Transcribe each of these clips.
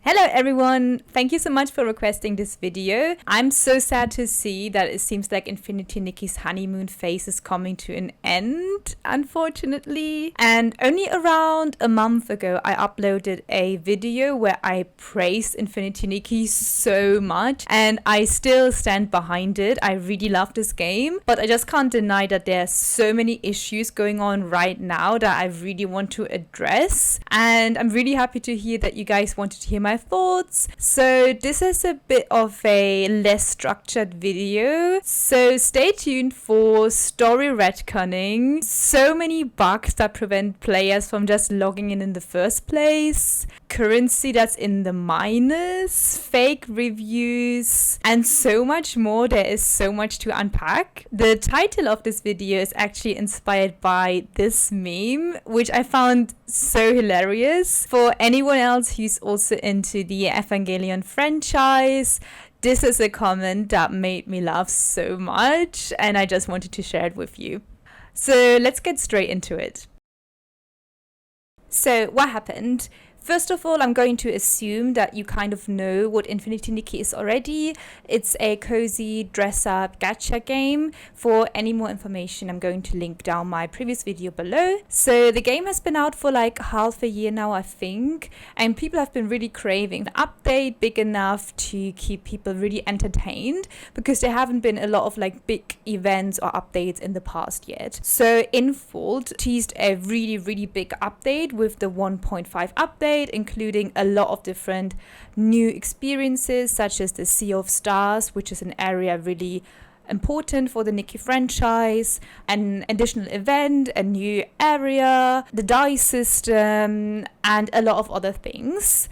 Hello everyone! Thank you so much for requesting this video. I'm so sad to see that it seems like Infinity Nikki's honeymoon phase is coming to an end, unfortunately. And only around a month ago I uploaded a video where I praised Infinity Nikki so much, and I still stand behind it. I really love this game, but I just can't deny that there are so many issues going on right now that I really want to address. And I'm really happy to hear that you guys wanted to hear my thoughts. So this is a bit of a less structured video, so stay tuned for story retconning, so many bugs that prevent players from just logging in the first place, currency that's in the minus, fake reviews, and so much more. There is so much to unpack. The title of this video is actually inspired by this meme, which I found so hilarious. For anyone else who's also into the Evangelion franchise, this is a comment that made me laugh so much, and I just wanted to share it with you. So let's get straight into it. So what happened? First of all, I'm going to assume that you kind of know what Infinity Nikki is already. It's a cozy dress-up gacha game. For any more information, I'm going to link down my previous video below. So the game has been out for like half a year now, I think, and people have been really craving an update big enough to keep people really entertained, because there haven't been a lot of like big events or updates in the past yet. So Infold teased a really big update with the 1.5 update, including a lot of different new experiences, such as the Sea of Stars, which is an area really important for the Nikki franchise, an additional event, a new area, the dice system, and a lot of other things.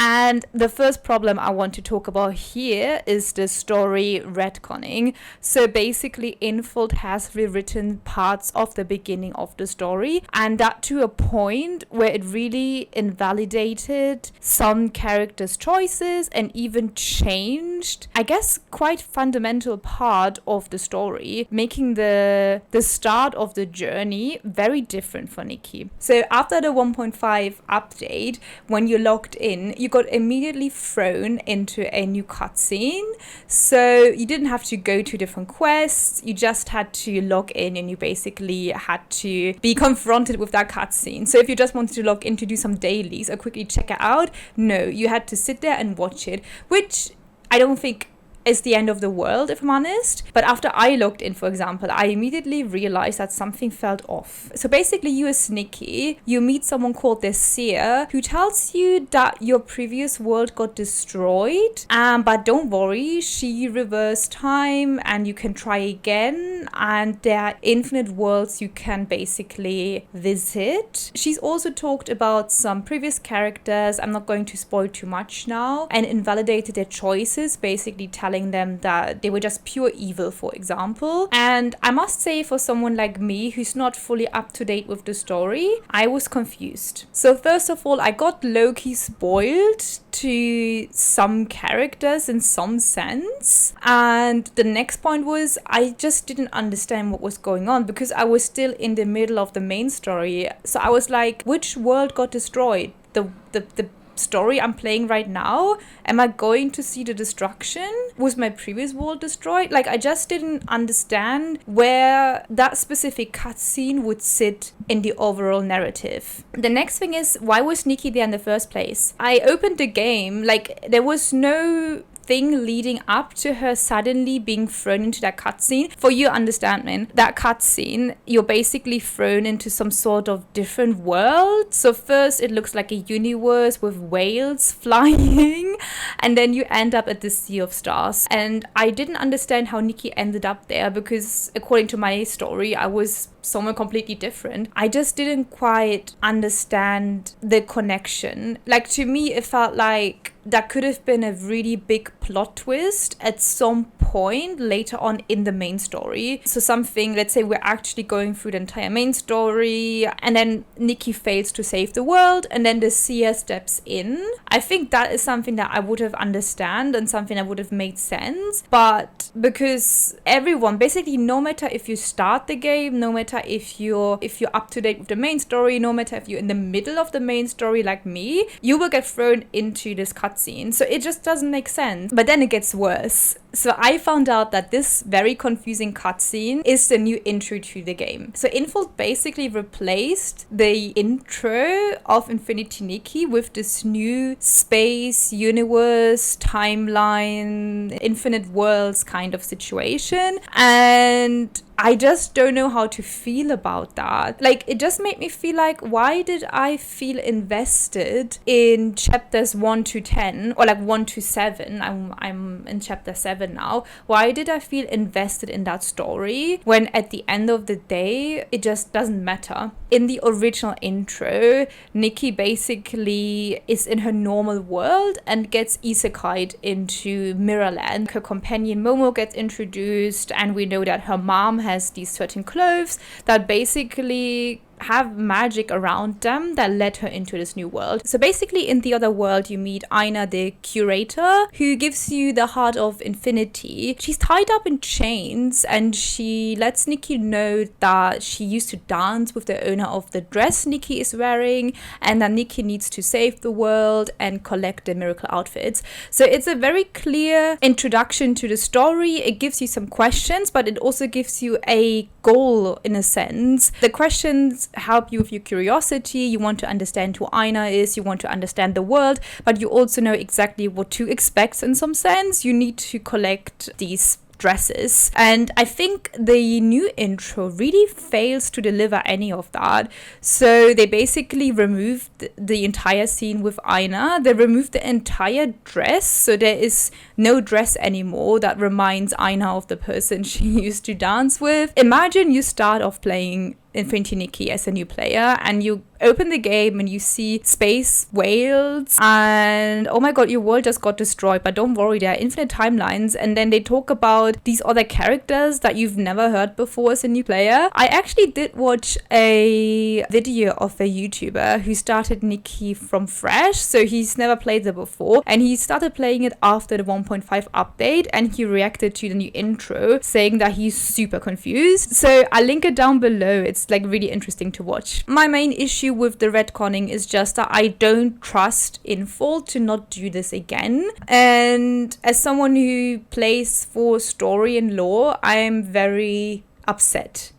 And the first problem I want to talk about here is the story retconning. So basically, Infold has rewritten parts of the beginning of the story, and that to a point where it really invalidated some characters' choices and even changed, I guess, quite fundamental part of the story, making the start of the journey very different for Nikki. So after the 1.5 update, when you logged in, you got immediately thrown into a new cutscene. So you didn't have to go to different quests, you just had to log in, and you basically had to be confronted with that cutscene. So if you just wanted to log in to do some dailies or quickly check it out, no, you had to sit there and watch it, which I don't think is the end of the world, if I'm honest. But after I logged in, for example, I immediately realized that something felt off. So basically, you as Nikki, you meet someone called the Seer, who tells you that your previous world got destroyed, but don't worry, she reversed time and you can try again, and there are infinite worlds you can basically visit. She's also talked about some previous characters, I'm not going to spoil too much now, and invalidated their choices, basically telling them that they were just pure evil, for example. And I must say, for someone like me who's not fully up to date with the story, I was confused. So first of all, I got low-key spoiled to some characters in some sense, and the next point was I just didn't understand what was going on, because I was still in the middle of the main story. So I was like, which world got destroyed? The story I'm playing right now? Am I going to see the destruction? Was my previous world destroyed? Like, I just didn't understand where that specific cutscene would sit in the overall narrative. The next thing is, why was Nikki there in the first place? I opened the game, like, there was no thing leading up to her suddenly being thrown into that cutscene. For your understanding, that cutscene, you're basically thrown into some sort of different world. So first it looks like a universe with whales flying, and then you end up at the Sea of Stars. And I didn't understand how Nikki ended up there, because according to my story, I was somewhere completely different. I just didn't quite understand the connection. Like, to me, it felt like that could have been a really big plot twist at some point later on in the main story. So something, let's say we're actually going through the entire main story and then Nikki fails to save the world and then the seer steps in. I think that is something that I would have understand and something that would have made sense. But because everyone, basically, no matter if you start the game, no matter if you're up to date with the main story, no matter if you're in the middle of the main story like me, you will get thrown into this cutscene. So it just doesn't make sense. But then it gets worse. So I found out that this very confusing cutscene is the new intro to the game. So Infold basically replaced the intro of Infinity Nikki with this new space, universe, timeline, infinite worlds kind of situation. And I just don't know how to feel about that. Like, it just made me feel like, why did I feel invested in chapters 1 to 10 or like 1 to 7? I'm in chapter 7 now. Why did I feel invested in that story when at the end of the day, it just doesn't matter? In the original intro, Nikki basically is in her normal world and gets isekai'd into Mirrorland. Her companion Momo gets introduced and we know that her mom has these certain clothes that basically have magic around them that led her into this new world. So basically in the other world you meet Aina, the curator, who gives you the heart of infinity. She's tied up in chains and she lets Nikki know that she used to dance with the owner of the dress Nikki is wearing and that Nikki needs to save the world and collect the miracle outfits. So it's a very clear introduction to the story. It gives you some questions, but it also gives you a goal in a sense. The questions help you with your curiosity. You want to understand who Aina is, you want to understand the world, but you also know exactly what to expect in some sense. You need to collect these dresses. And I think the new intro really fails to deliver any of that. So they basically removed the entire scene with Aina. They removed the entire dress. So there is no dress anymore that reminds Aina of the person she used to dance with. Imagine you start off playing Infinity Nikki as a new player and you open the game and you see space whales and oh my god, your world just got destroyed, but don't worry, there are infinite timelines. And then they talk about these other characters that you've never heard before as a new player. I actually did watch a video of a YouTuber who started Nikki from fresh, so he's never played it before and he started playing it after the 1.5 update and he reacted to the new intro saying that he's super confused. So I'll link it down below. It's like really interesting to watch. My main issue with the retconning is just that I don't trust Infold to not do this again. And as someone who plays for story and lore, I am very upset.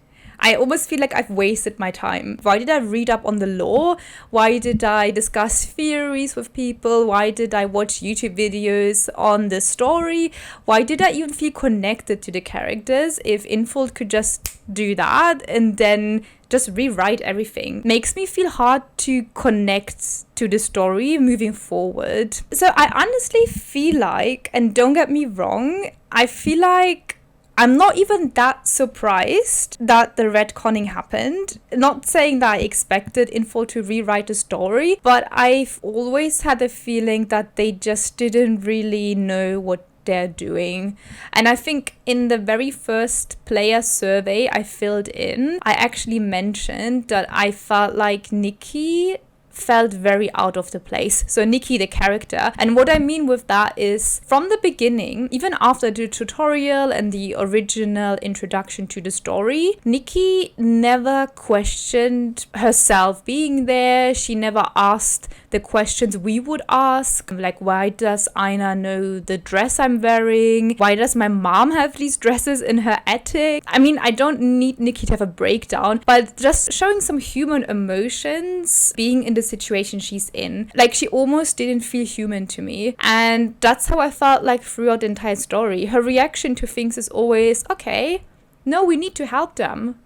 I almost feel like I've wasted my time. Why did I read up on the lore? Why did I discuss theories with people? Why did I watch YouTube videos on the story? Why did I even feel connected to the characters if Infold could just do that and then just rewrite everything? Makes me feel hard to connect to the story moving forward. So I honestly feel like, and don't get me wrong, I feel like I'm not even that surprised that the retconning happened. Not saying that I expected Info to rewrite the story, but I've always had a feeling that they just didn't really know what they're doing. And I think in the very first player survey I filled in, I actually mentioned that I felt like Nikki felt very out of the place. So Nikki, the character. And what I mean with that is from the beginning, even after the tutorial and the original introduction to the story, Nikki never questioned herself being there. She never asked the questions we would ask, like, why does Aina know the dress I'm wearing? Why does my mom have these dresses in her attic? I mean, I don't need Nikki to have a breakdown, but just showing some human emotions, being in the situation she's in. Like, she almost didn't feel human to me. And that's how I felt like throughout the entire story. Her reaction to things is always, okay, no, we need to help them.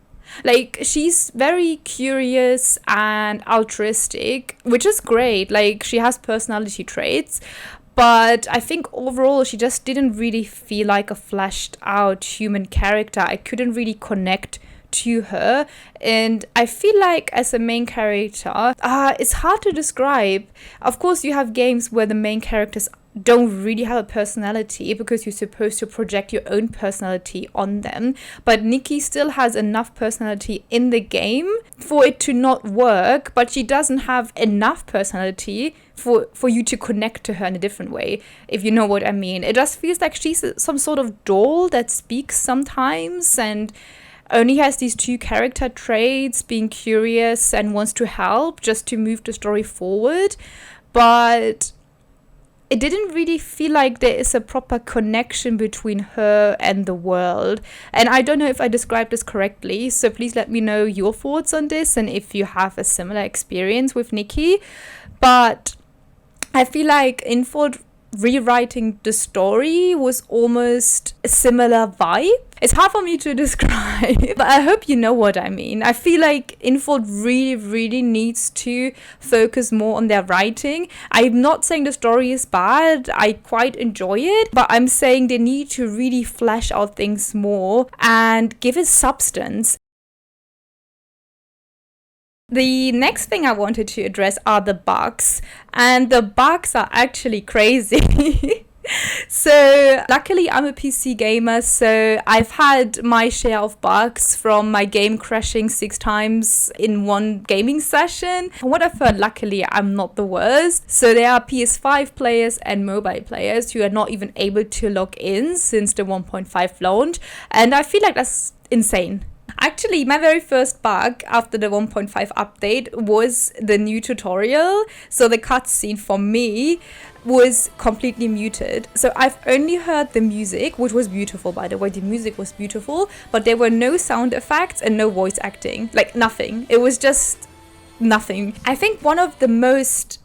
Like, she's very curious and altruistic, which is great. Like, she has personality traits. But I think overall, she just didn't really feel like a fleshed out human character. I couldn't really connect to her. And I feel like as a main character, it's hard to describe. Of course, you have games where the main characters don't really have a personality because you're supposed to project your own personality on them. But Nikki still has enough personality in the game for it to not work, but she doesn't have enough personality for you to connect to her in a different way, if you know what I mean. It just feels like she's some sort of doll that speaks sometimes and only has these two character traits, being curious and wants to help just to move the story forward. But it didn't really feel like there is a proper connection between her and the world. And I don't know if I described this correctly, so please let me know your thoughts on this and if you have a similar experience with Nikki. But I feel like Infold rewriting the story was almost a similar vibe. It's hard for me to describe, but I hope you know what I mean. I feel like Infold really needs to focus more on their writing. I'm not saying the story is bad, I quite enjoy it, but I'm saying they need to really flesh out things more and give it substance. The next thing I wanted to address are the bugs, and the bugs are actually crazy. So luckily I'm a PC gamer, so I've had my share of bugs, from my game crashing 6 times in one gaming session. From what I've heard, luckily I'm not the worst. So there are PS5 players and mobile players who are not even able to log in since the 1.5 launch, and I feel like that's insane. Actually, my very first bug after the 1.5 update was the new tutorial. So the cutscene for me was completely muted. So I've only heard the music, which was beautiful, by the way. The music was beautiful, but there were no sound effects and no voice acting. Like nothing. It was just nothing. I think one of the most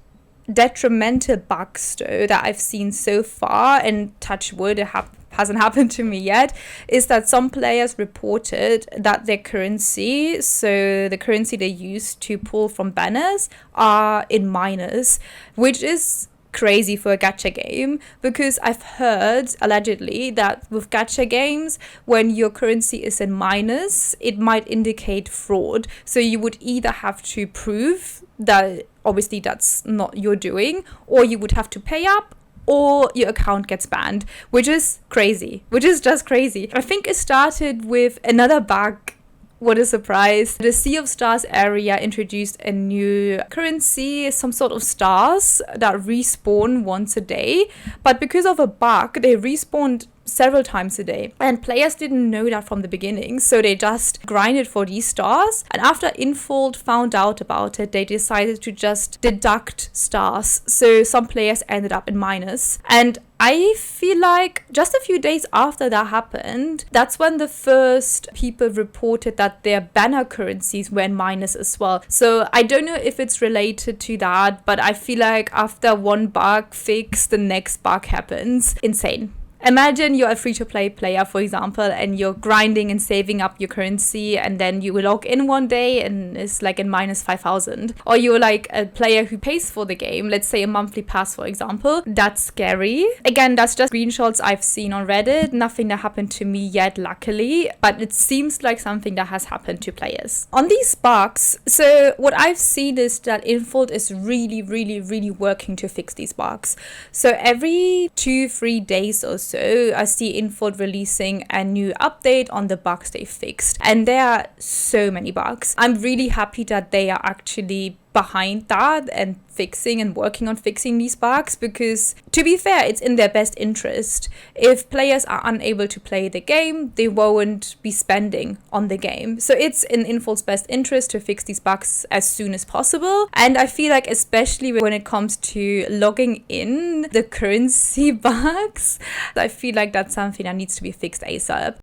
detrimental bugs though that I've seen so far, and touch wood, it hasn't happened to me yet, is that some players reported that their currency, so the currency they use to pull from banners, are in minus, which is crazy for a gacha game, because I've heard allegedly that with gacha games, when your currency is in minus, it might indicate fraud. So you would either have to prove that obviously that's not your doing, or you would have to pay up, or your account gets banned, which is crazy, which is just crazy. I think it started with another bug. What a surprise. The Sea of Stars area introduced a new currency, some sort of stars that respawn once a day. But because of a bug, they respawned several times a day, and players didn't know that from the beginning, so they just grinded for these stars. And after Infold found out about it, they decided to just deduct stars, so some players ended up in minus. And I feel like just a few days after that happened, that's when the first people reported that their banner currencies were in minus as well. So I don't know if it's related to that, but I feel like after one bug fix, the next bug happens. Insane. Imagine you're a free-to-play player, for example, and you're grinding and saving up your currency, and then you will log in one day and it's like in minus 5,000. Or you're like a player who pays for the game, let's say a monthly pass, for example. That's scary. Again, that's just screenshots I've seen on Reddit. Nothing that happened to me yet, luckily, but it seems like something that has happened to players. On these bugs, so what I've seen is that Infold is really working to fix these bugs. So every 2-3 days or so, I see Infold releasing a new update on the bugs they fixed. And there are so many bugs. I'm really happy that they are actually behind that and fixing and working on fixing these bugs, because to be fair, it's in their best interest. If players are unable to play the game, they won't be spending on the game. So it's in Infold's best interest to fix these bugs as soon as possible. And I feel like especially when it comes to logging in the currency bugs, I feel like that's something that needs to be fixed ASAP.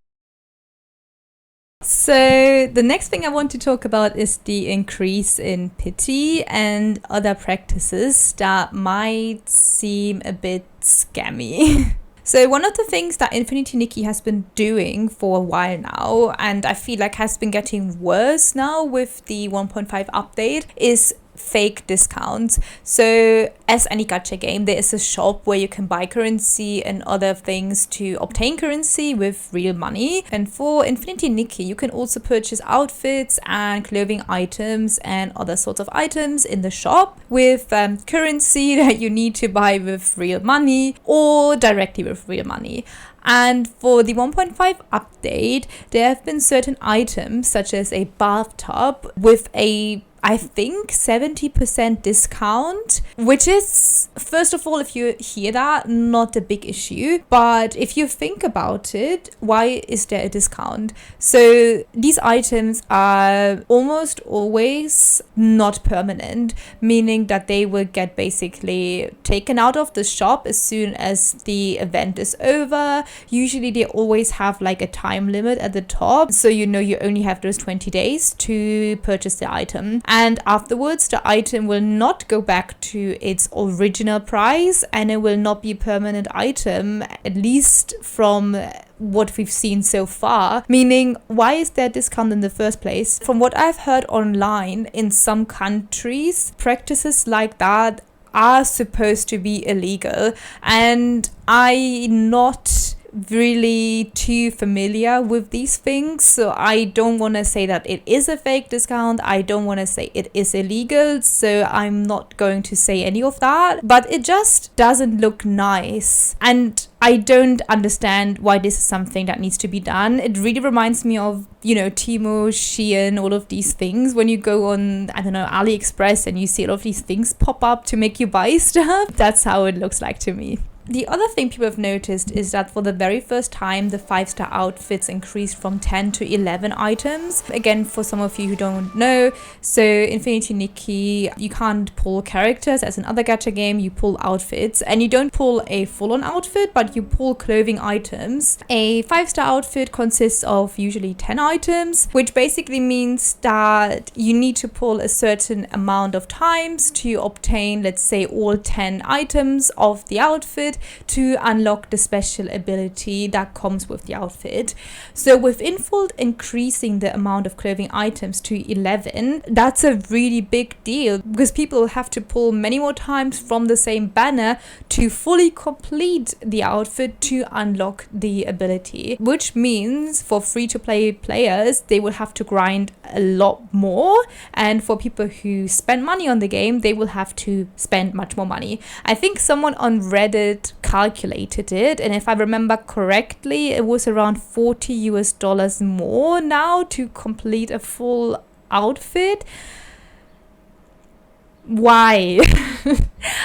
So the next thing I want to talk about is the increase in pity and other practices that might seem a bit scammy. So one of the things that Infinity Nikki has been doing for a while now, and I feel like has been getting worse now with the 1.5 update, is fake discounts. So as any gacha game, there is a shop where you can buy currency and other things to obtain currency with real money. And for Infinity Nikki, you can also purchase outfits and clothing items and other sorts of items in the shop with currency that you need to buy with real money or directly with real money. And for the 1.5 update, there have been certain items such as a bathtub with a, I think, 70% discount, which is, first of all, if you hear that, not a big issue. But if you think about it, why is there a discount? So these items are almost always not permanent, meaning that they will get basically taken out of the shop as soon as the event is over. Usually they always have like a time limit at the top, so you know you only have those 20 days to purchase the item. And afterwards, the item will not go back to its original price, and it will not be a permanent item, at least from what we've seen so far. Meaning, why is there a discount in the first place? From what I've heard online, in some countries, practices like that are supposed to be illegal, and I'm not really too familiar with these things, so I don't want to say that it is a fake discount. I don't want to say it is illegal, so I'm not going to say any of that, but it just doesn't look nice, and I don't understand why this is something that needs to be done. It really reminds me of, you know, Temu, Shein, all of these things. When you go on, I don't know, AliExpress and you see all of these things pop up to make you buy stuff, that's how it looks like to me. The other thing people have noticed is that for the very first time, the 5-star outfits increased from 10 to 11 items. Again, for some of you who don't know, so Infinity Nikki, you can't pull characters as in other gacha game, you pull outfits, and you don't pull a full-on outfit, but you pull clothing items. A 5-star outfit consists of usually 10 items, which basically means that you need to pull a certain amount of times to obtain, let's say, all 10 items of the outfit to unlock the special ability that comes with the outfit. So with Infold increasing the amount of clothing items to 11, that's a really big deal, because people will have to pull many more times from the same banner to fully complete the outfit to unlock the ability, which means for free-to-play players, they will have to grind a lot more, and for people who spend money on the game, they will have to spend much more money. I think someone on Reddit calculated it, and if I remember correctly, it was around $40 more now to complete a full outfit. Why?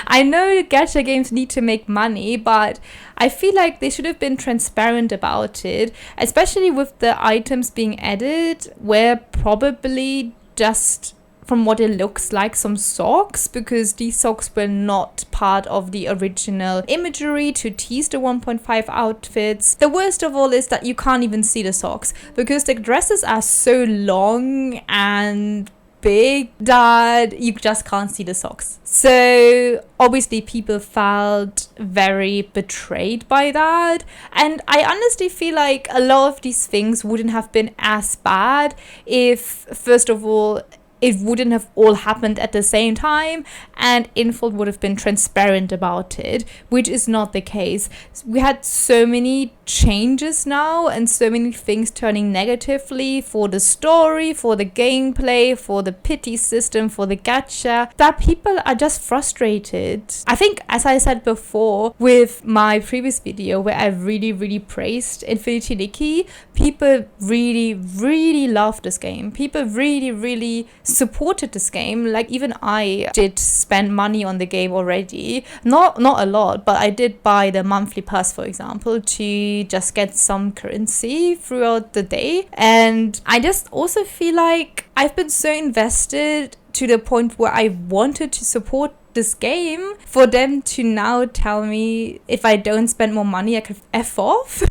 I know gacha games need to make money, but I feel like they should have been transparent about it, especially with the items being added where probably just, from what it looks like, some socks, because these socks were not part of the original imagery to tease the 1.5 outfits. The worst of all is that you can't even see the socks, because the dresses are so long and big that you just can't see the socks. So obviously people felt very betrayed by that, and I honestly feel like a lot of these things wouldn't have been as bad if, first of all, it wouldn't have all happened at the same time and Infold would have been transparent about it, which is not the case. We had so many changes now and so many things turning negatively for the story, for the gameplay, for the pity system, for the gacha, that people are just frustrated. I think, as I said before with my previous video where I really praised Infinity Nikki, people really loved this game. People really supported this game. Like, even I did spend money on the game already, not a lot, but I did buy the monthly pass, for example, to just get some currency throughout the day. And I just also feel like I've been so invested to the point where I wanted to support this game. For them to now tell me if I don't spend more money I could F off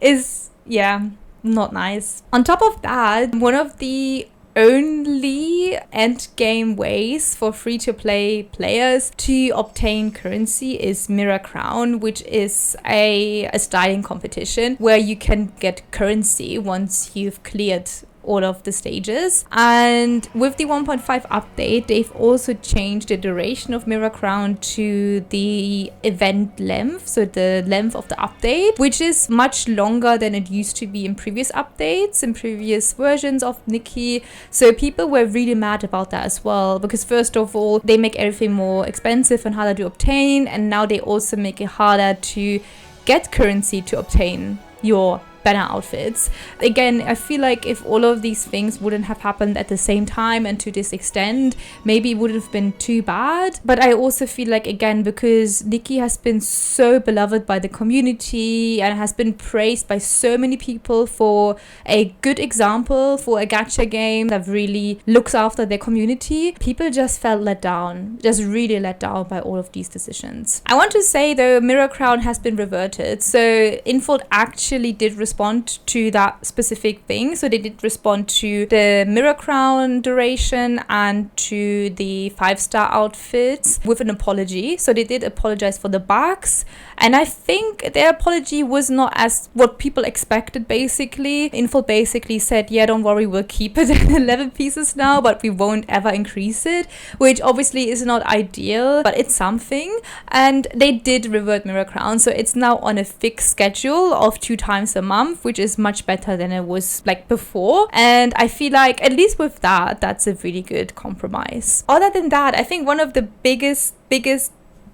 is, yeah, not nice. On top of that, one of the only end game ways for free-to-play players to obtain currency is Mirror Crown, which is a styling competition where you can get currency once you've cleared all of the stages. And with the 1.5 update, they've also changed the duration of Mirror Crown to the event length, so the length of the update, which is much longer than it used to be in previous updates, in previous versions of Nikki. So people were really mad about that as well, because first of all, they make everything more expensive and harder to obtain, and now they also make it harder to get currency to obtain your banner outfits. Again, I feel like if all of these things wouldn't have happened at the same time and to this extent, maybe it wouldn't have been too bad. But I also feel like, again, because Nikki has been so beloved by the community and has been praised by so many people for a good example for a gacha game that really looks after their community, people just felt let down, just really let down by all of these decisions. I want to say though, Mirror Crown has been reverted. So Infold actually did respond to that specific thing. So they did respond to the Mirror Crown duration and to the 5-star outfits with an apology. So they did apologize for the bugs, and I think their apology was not as what people expected. Basically, Infold basically said, yeah, don't worry, we'll keep it at 11 pieces now, but we won't ever increase it, which obviously is not ideal, but it's something. And they did revert Mirror Crown, so it's now on a fixed schedule of 2 times a month, which is much better than it was like before. And I feel like at least with that, that's a really good compromise. Other than that, I think one of the biggest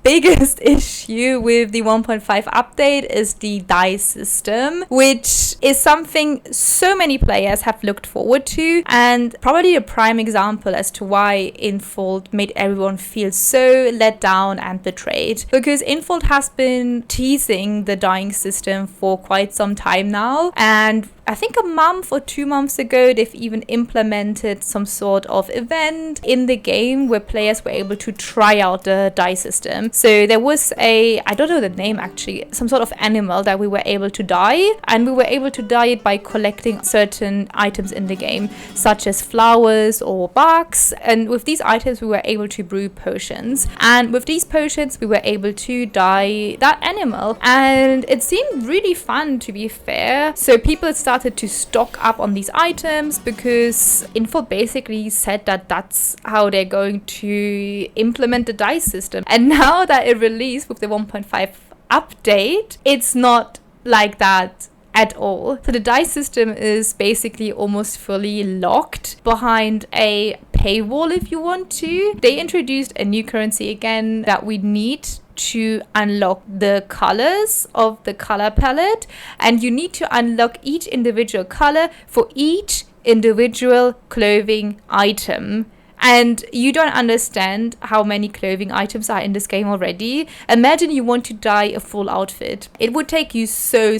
issue with the 1.5 update is the dice system, which is something so many players have looked forward to, and probably a prime example as to why Infold made everyone feel so let down and betrayed, because Infold has been teasing the dying system for quite some time now, and I think a month or 2 months ago, they've even implemented some sort of event in the game where players were able to try out the die system. So there was I don't know the name actually, some sort of animal that we were able to dye, and we were able to dye it by collecting certain items in the game, such as flowers or bugs. And with these items, we were able to brew potions. And with these potions, we were able to dye that animal. And it seemed really fun, to be fair. So people started to stock up on these items because Info basically said that that's how they're going to implement the dice system. And now that it released with the 1.5 update, it's not like that at all. So the dice system is basically almost fully locked behind a paywall if you want to. They introduced a new currency again that we need to unlock the colors of the color palette, and you need to unlock each individual color for each individual clothing item. And you don't understand how many clothing items are in this game already. Imagine you want to dye a full outfit. It would take you so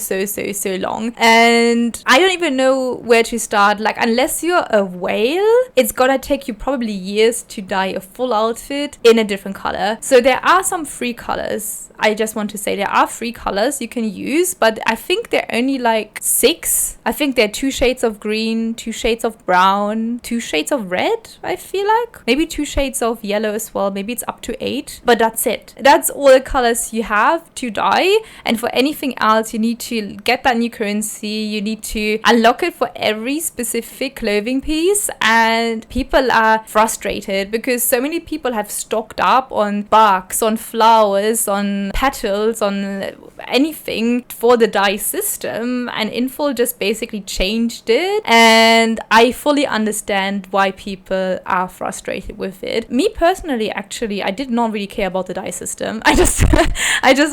long. And I don't even know where to start. Like, unless you're a whale, it's gonna take you probably years to dye a full outfit in a different color. So there are some free colors. I just want to say there are 3 colors you can use, but I think they're only like 6. I think there are 2 shades of green, 2 shades of brown, 2 shades of red, I feel like. Maybe 2 shades of yellow as well. Maybe it's up to 8, but that's it. That's all the colors you have to dye. And for anything else, you need to get that new currency. You need to unlock it for every specific clothing piece. And people are frustrated because so many people have stocked up on bugs, on flowers, on petals, on anything for the dye system, and Info just basically changed it. And I fully understand why people are frustrated with it. Me personally, actually, I did not really care about the dye system. I just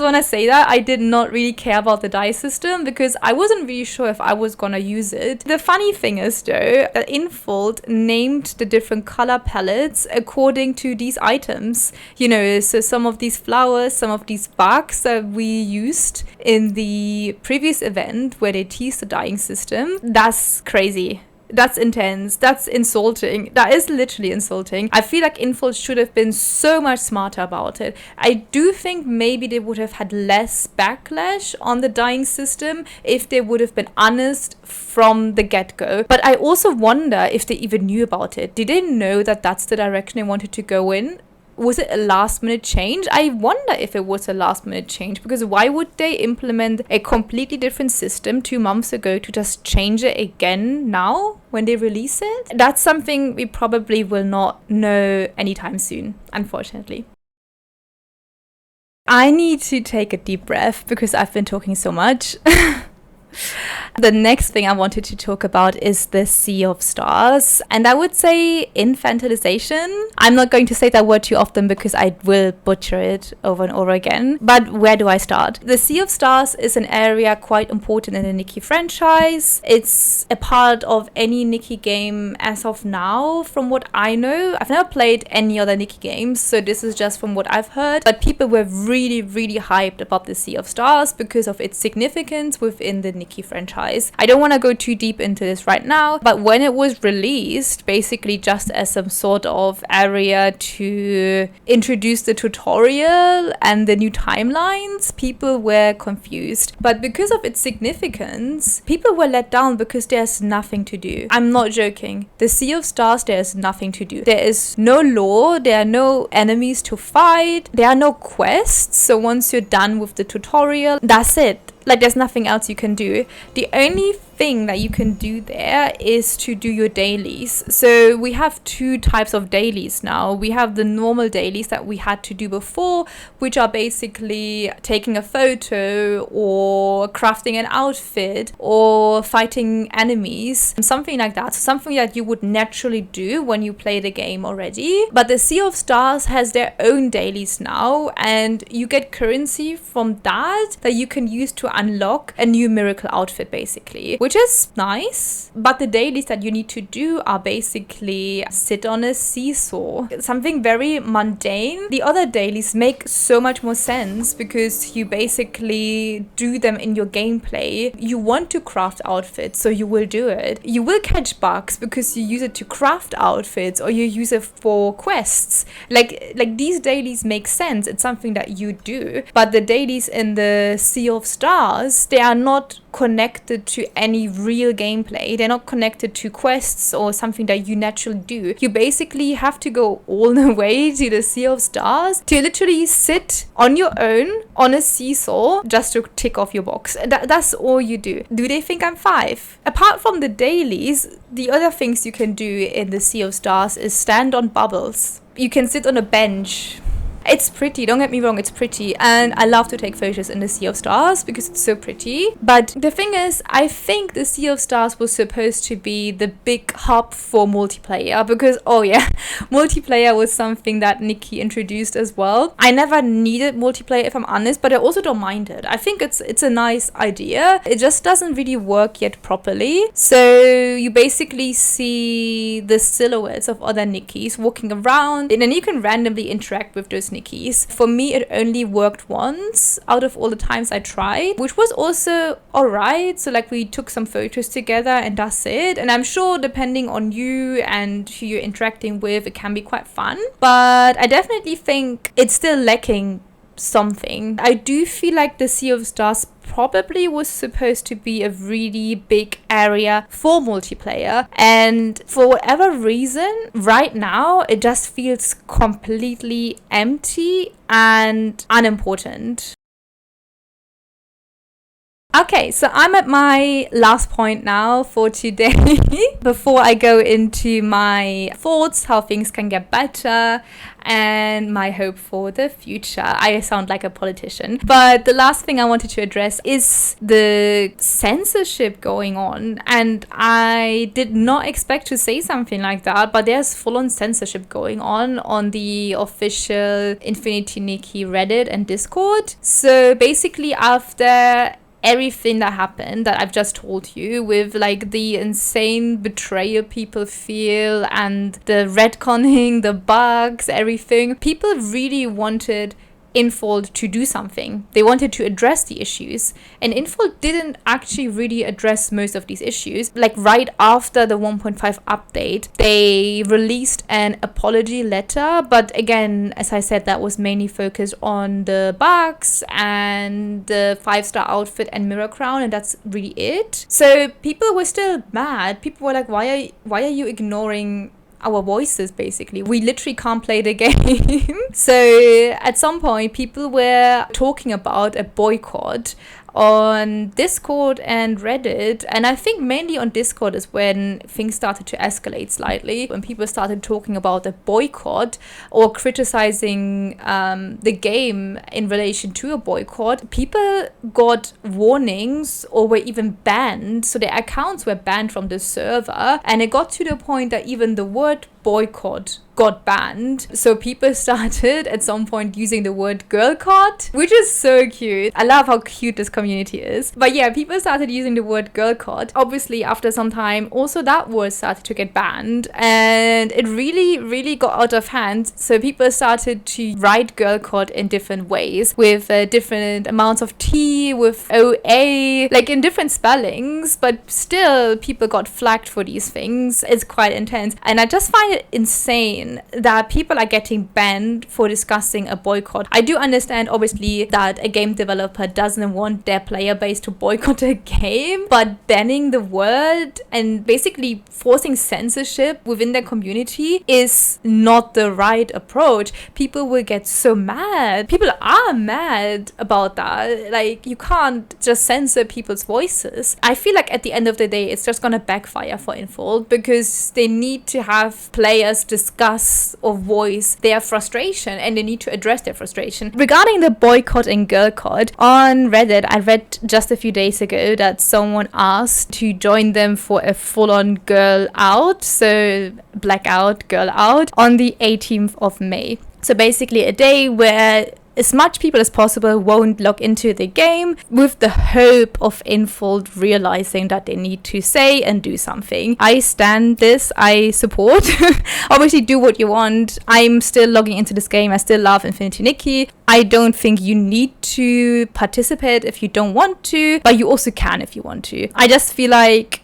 want to say that I did not really care about the dye system because I wasn't really sure if I was gonna use it. The funny thing is though that Infold named the different color palettes according to these items. You know, so some of these flowers, some of these bugs that we used in the previous event where they teased the dyeing system. That's crazy. That's intense. That's insulting. That is literally insulting. I feel like Infold should have been so much smarter about it. I do think maybe they would have had less backlash on the dyeing system if they would have been honest from the get-go. But I also wonder if they even knew about it. Did they know that that's the direction they wanted to go in Was it a last minute change? I wonder if it was a last minute change, because why would they implement a completely different system 2 months ago to just change it again now when they release it? That's something we probably will not know anytime soon, unfortunately. I need to take a deep breath because I've been talking so much. The next thing I wanted to talk about is the Sea of Stars, and I would say infantilization. I'm not going to say that word too often because I will butcher it over and over again, but where do I start? The Sea of Stars is an area quite important in the Nikki franchise. It's a part of any Nikki game as of now, from what I know. I've never played any other Nikki games, so this is just from what I've heard, but people were really hyped about the Sea of Stars because of its significance within the Nikki franchise. I don't want to go too deep into this right now, but when it was released, basically just as some sort of area to introduce the tutorial and the new timelines, people were confused. But because of its significance, people were let down because there's nothing to do. I'm not joking. The Sea of Stars, there's nothing to do. There is no lore, there are no enemies to fight, there are no quests. So once you're done with the tutorial, that's it. Like, there's nothing else you can do. The only thing that you can do there is to do your dailies. So we have 2 types of dailies now. We have the normal dailies that we had to do before, which are basically taking a photo or crafting an outfit or fighting enemies, something like that. So something that you would naturally do when you play the game already. But the Sea of Stars has their own dailies now, and you get currency from that you can use to unlock a new miracle outfit, basically, which is nice. But the dailies that you need to do are basically sit on a seesaw, something very mundane. The other dailies make so much more sense because you basically do them in your gameplay. You want to craft outfits, so you will do it. You will catch bugs because you use it to craft outfits, or you use it for quests. Like these dailies make sense. It's something that you do. But the dailies in the Sea of Stars, they are not connected to any real gameplay. They're not connected to quests or something that you naturally do. You basically have to go all the way to the Sea of Stars to literally sit on your own on a seesaw just to tick off your box. That's all you do. Do they think I'm 5? Apart from the dailies, the other things you can do in the Sea of Stars is stand on bubbles. You can sit on a bench. It's pretty, don't get me wrong, it's pretty, and I love to take photos in the Sea of Stars because it's so pretty. But the thing is, I think the Sea of Stars was supposed to be the big hub for multiplayer because, oh yeah, multiplayer was something that Nikki introduced as well. I never needed multiplayer, if I'm honest, but I also don't mind it. I think it's a nice idea. It just doesn't really work yet properly. So you basically see the silhouettes of other Nikkis walking around, and then you can randomly interact with those Nikki's. For me, it only worked once out of all the times I tried, which was also alright. So like we took some photos together and that's it. And I'm sure depending on you and who you're interacting with, it can be quite fun. But I definitely think it's still lacking something. I do feel like the Sea of Stars probably was supposed to be a really big area for multiplayer, and for whatever reason right now it just feels completely empty and unimportant. Okay, so I'm at my last point now for today. Before I go into my thoughts, how things can get better, and my hope for the future. I sound like a politician. But the last thing I wanted to address is the censorship going on. And I did not expect to say something like that, but there's full-on censorship going on the official Infinity Nikki Reddit and Discord. So basically, after everything that happened that I've just told you, with like the insane betrayal people feel and the retconning, the bugs, everything, people really wanted Infold to do something. They wanted to address the issues, and Infold didn't actually really address most of these issues. Like right after the 1.5 update, they released an apology letter, but again, as I said, that was mainly focused on the bugs and the 5-star outfit and mirror crown, and that's really it. So people were still mad. People were like, why are you ignoring our voices, basically. We literally can't play the game. So at some point, people were talking about a boycott on Discord and Reddit, and I think mainly on Discord is when things started to escalate slightly, when people started talking about a boycott or criticizing the game in relation to a boycott. People got warnings or were even banned, so their accounts were banned from the server, and it got to the point that even the word boycott got banned. So people started at some point using the word girlcott, which is so cute. I love how cute this community is. But yeah, people started using the word girlcott. Obviously, after some time, also that word started to get banned, and it really got out of hand. So people started to write girlcott in different ways, with different amounts of T, with OA, like in different spellings, but still people got flagged for these things. It's quite intense, and I just find it insane that people are getting banned for discussing a boycott. I do understand, obviously, that a game developer doesn't want their player base to boycott a game, but banning the word and basically forcing censorship within their community is not the right approach. People will get so mad. People are mad about that. Like, you can't just censor people's voices. I feel like at the end of the day, it's just gonna backfire for Infold, because they need to have players discuss or voice their frustration, and they need to address their frustration. Regarding the boycott and girlcott, on Reddit, I read just a few days ago that someone asked to join them for a full-on girl out, so blackout, girl out, on the 18th of May. So basically a day where as much people as possible won't log into the game, with the hope of Infold realizing that they need to say and do something. I stand this, I support. Obviously, do what you want. I'm still logging into this game. I still love Infinity Nikki. I don't think you need to participate if you don't want to, but you also can if you want to. I just feel like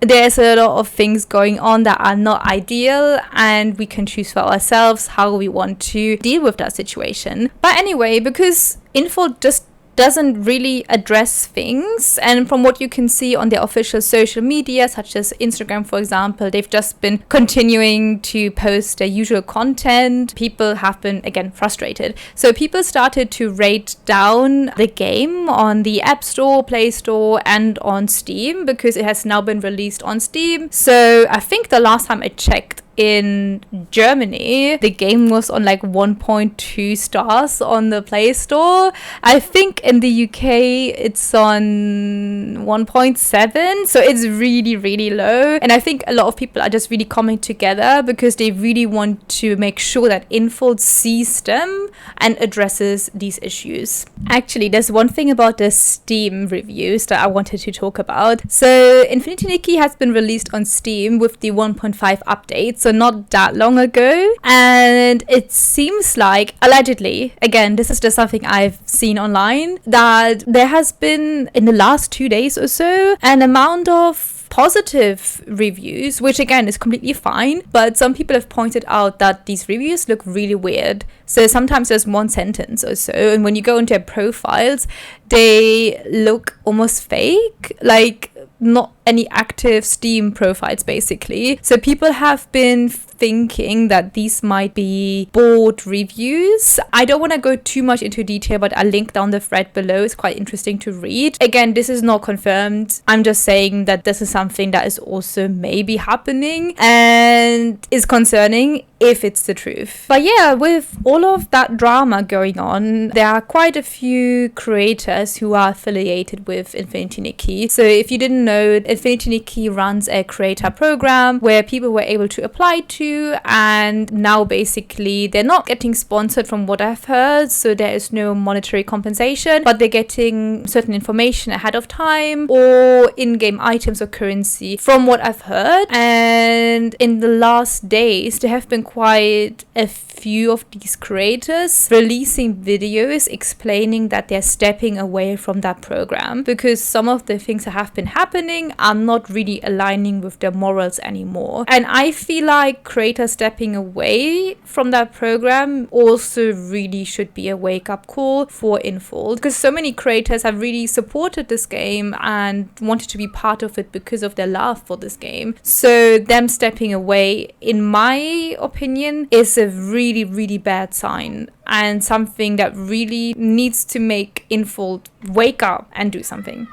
there's a lot of things going on that are not ideal, and we can choose for ourselves how we want to deal with that situation. But anyway, because Infold just doesn't really address things, and from what you can see on their official social media, such as Instagram, for example, they've just been continuing to post their usual content. People have been, again, frustrated. So people started to rate down the game on the App Store, Play Store, and on Steam, because it has now been released on Steam. So I think the last time I checked, in Germany, the game was on like 1.2 stars on the Play Store. I think in the UK it's on 1.7, so it's really low. And I think a lot of people are just really coming together because they really want to make sure that Infold sees them and addresses these issues. Actually, there's one thing about the Steam reviews that I wanted to talk about. So Infinity Nikki has been released on Steam with the 1.5 update, so not that long ago, and it seems like, allegedly, again, this is just something I've seen online, that there has been, in the last 2 days or so, an amount of positive reviews, which again is completely fine, but some people have pointed out that these reviews look really weird. So sometimes there's one sentence or so, and when you go into their profiles, they look almost fake, like not any active Steam profiles, basically. So people have been thinking that these might be bot reviews. I don't want to go too much into detail, but I'll link down the thread below. It's quite interesting to read. Again, this is not confirmed. I'm just saying that this is something that is also maybe happening and is concerning if it's the truth. But yeah, with all of that drama going on, there are quite a few creators who are affiliated with Infinity Nikki. So if you didn't know, Infinity Nikki runs a creator program where people were able to apply to, and now basically they're not getting sponsored from what I've heard, so there is no monetary compensation, but they're getting certain information ahead of time or in-game items or currency from what I've heard. And in the last days, there have been quite a few of these creators releasing videos explaining that they're stepping away from that program because some of the things that have been happening are not really aligning with their morals anymore. And I feel like creators stepping away from that program also really should be a wake-up call for Infold, because so many creators have really supported this game and wanted to be part of it because of their love for this game. So them stepping away, in my opinion, is a really, really bad sign, and something that really needs to make Infold wake up and do something.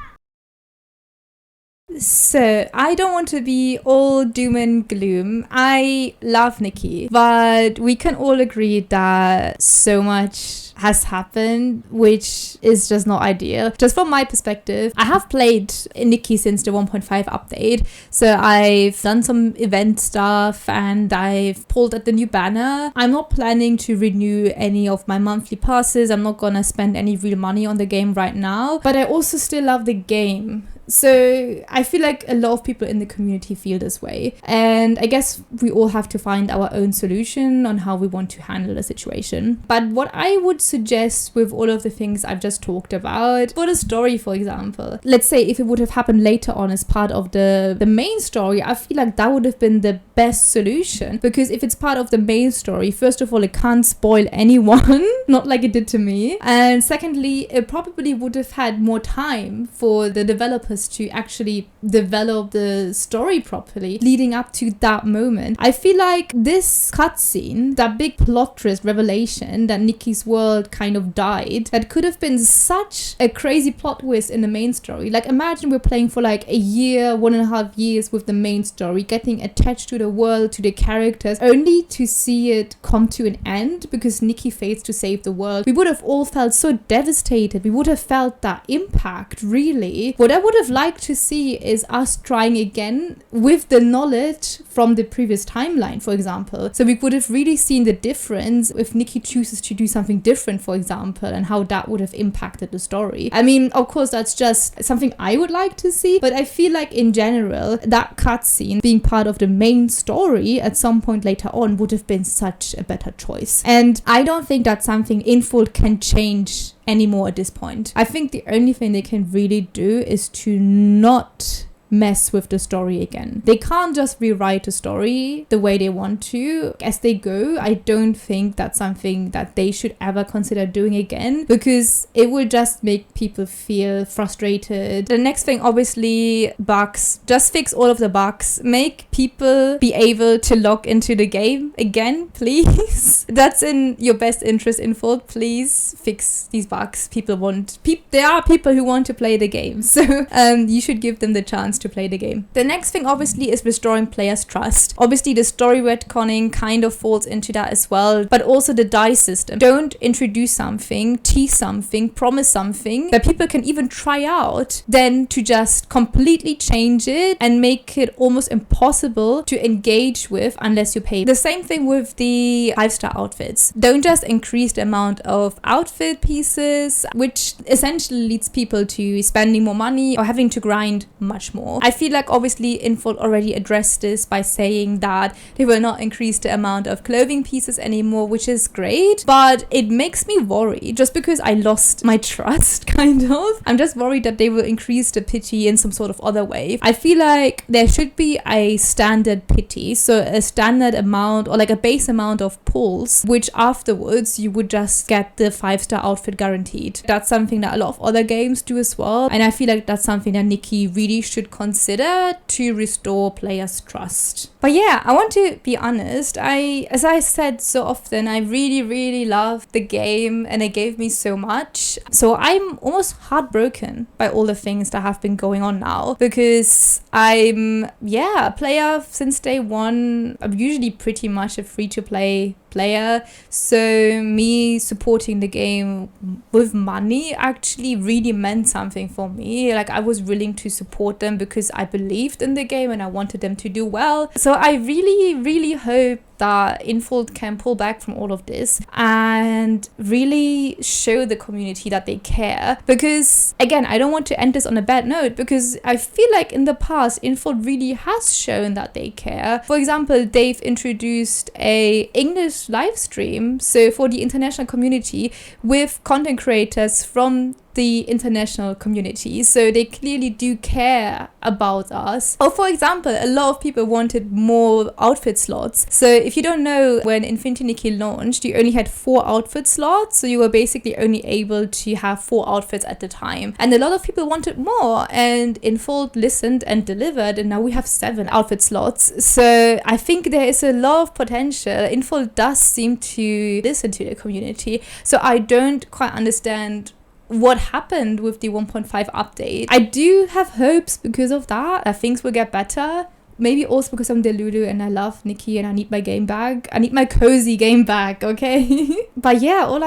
So, I don't want to be all doom and gloom. I love Nikki, but we can all agree that so much has happened, which is just not ideal. Just from my perspective, I have played Nikki since the 1.5 update. So I've done some event stuff and I've pulled at the new banner. I'm not planning to renew any of my monthly passes. I'm not gonna spend any real money on the game right now, but I also still love the game. So I feel like a lot of people in the community feel this way. And I guess we all have to find our own solution on how we want to handle the situation. But what I would suggest with all of the things I've just talked about, for the story, for example, let's say if it would have happened later on as part of the main story, I feel like that would have been the best solution. Because if it's part of the main story, first of all, it can't spoil anyone, not like it did to me. And secondly, it probably would have had more time for the developers to actually develop the story properly leading up to that moment. I feel like this cutscene, that big plot twist revelation that Nikki's world kind of died, that could have been such a crazy plot twist in the main story. Like, imagine we're playing for like a year, 1.5 years with the main story, getting attached to the world, to the characters, only to see it come to an end because Nikki fails to save the world. We would have all felt so devastated. We would have felt that impact, really. What I would have liked to see is us trying again with the knowledge from the previous timeline, for example. So we would have really seen the difference if Nikki chooses to do something different, for example, and how that would have impacted the story. I mean, of course, that's just something I would like to see, but I feel like in general, that cutscene being part of the main story at some point later on would have been such a better choice. And I don't think that's something Infold can change anymore at this point. I think the only thing they can really do is to not mess with the story again. They can't just rewrite the story the way they want to as they go. I don't think that's something that they should ever consider doing again, because it will just make people feel frustrated. The next thing, obviously, bugs. Just fix all of the bugs. Make people be able to log into the game again, please. That's in your best interest, Infold. Please fix these bugs. There are people who want to play the game, so you should give them the chance to play the game. The next thing, obviously, is restoring players' trust. Obviously, the story retconning kind of falls into that as well, but also the die system. Don't introduce something, tease something, promise something that people can even try out, then to just completely change it and make it almost impossible to engage with unless you pay. The same thing with the 5-star outfits. Don't just increase the amount of outfit pieces, which essentially leads people to spending more money or having to grind much more. I feel like obviously Infold already addressed this by saying that they will not increase the amount of clothing pieces anymore, which is great, but it makes me worried just because I lost my trust, kind of. I'm just worried that they will increase the pity in some sort of other way. I feel like there should be a standard pity, so a standard amount or like a base amount of pulls, which afterwards you would just get the 5-star outfit guaranteed. That's something that a lot of other games do as well, and I feel like that's something that Nikki really should consider to restore players' trust. But yeah, I want to be honest, as I said so often, I really, really love the game and it gave me so much. So I'm almost heartbroken by all the things that have been going on now, because I'm a player since day one. I'm usually pretty much a free-to-play player, so me supporting the game with money actually really meant something for me. Like, I was willing to support them because I believed in the game and I wanted them to do well. So I really, really hope that Infold can pull back from all of this and really show the community that they care. Because again, I don't want to end this on a bad note, because I feel like in the past Infold really has shown that they care. For example, they've introduced a English live stream, so for the international community, with content creators from the international community, so they clearly do care about us. Or for example, a lot of people wanted more outfit slots. So if you don't know, when Infinity Nikki launched, you only had 4 outfit slots, so you were basically only able to have 4 outfits at the time, and a lot of people wanted more, and Infold listened and delivered, and now we have 7 outfit slots. So I think there is a lot of potential. Infold does seem to listen to the community, so I don't quite understand what happened with the 1.5 update. I do have hopes because of that things will get better. Maybe also because I'm Delulu and I love Nikki and I need my game back. I need my cozy game back, okay? But yeah, all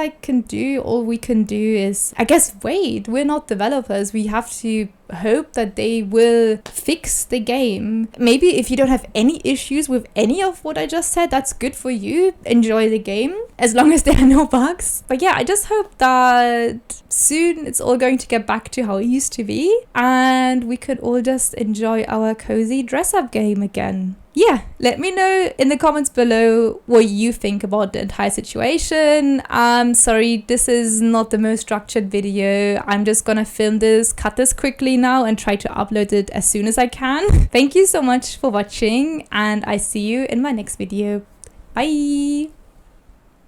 we can do is, I guess, wait. We're not developers. We have to hope that they will fix the game. Maybe if you don't have any issues with any of what I just said, that's good for you. Enjoy the game, as long as there are no bugs. But yeah, I just hope that soon it's all going to get back to how it used to be, and we could all just enjoy our cozy dress-up game again. Yeah, let me know in the comments below what you think about the entire situation. I'm sorry, this is not the most structured video. I'm just gonna film this, cut this quickly now, and try to upload it as soon as I can. Thank you so much for watching, and I see you in my next video. Bye!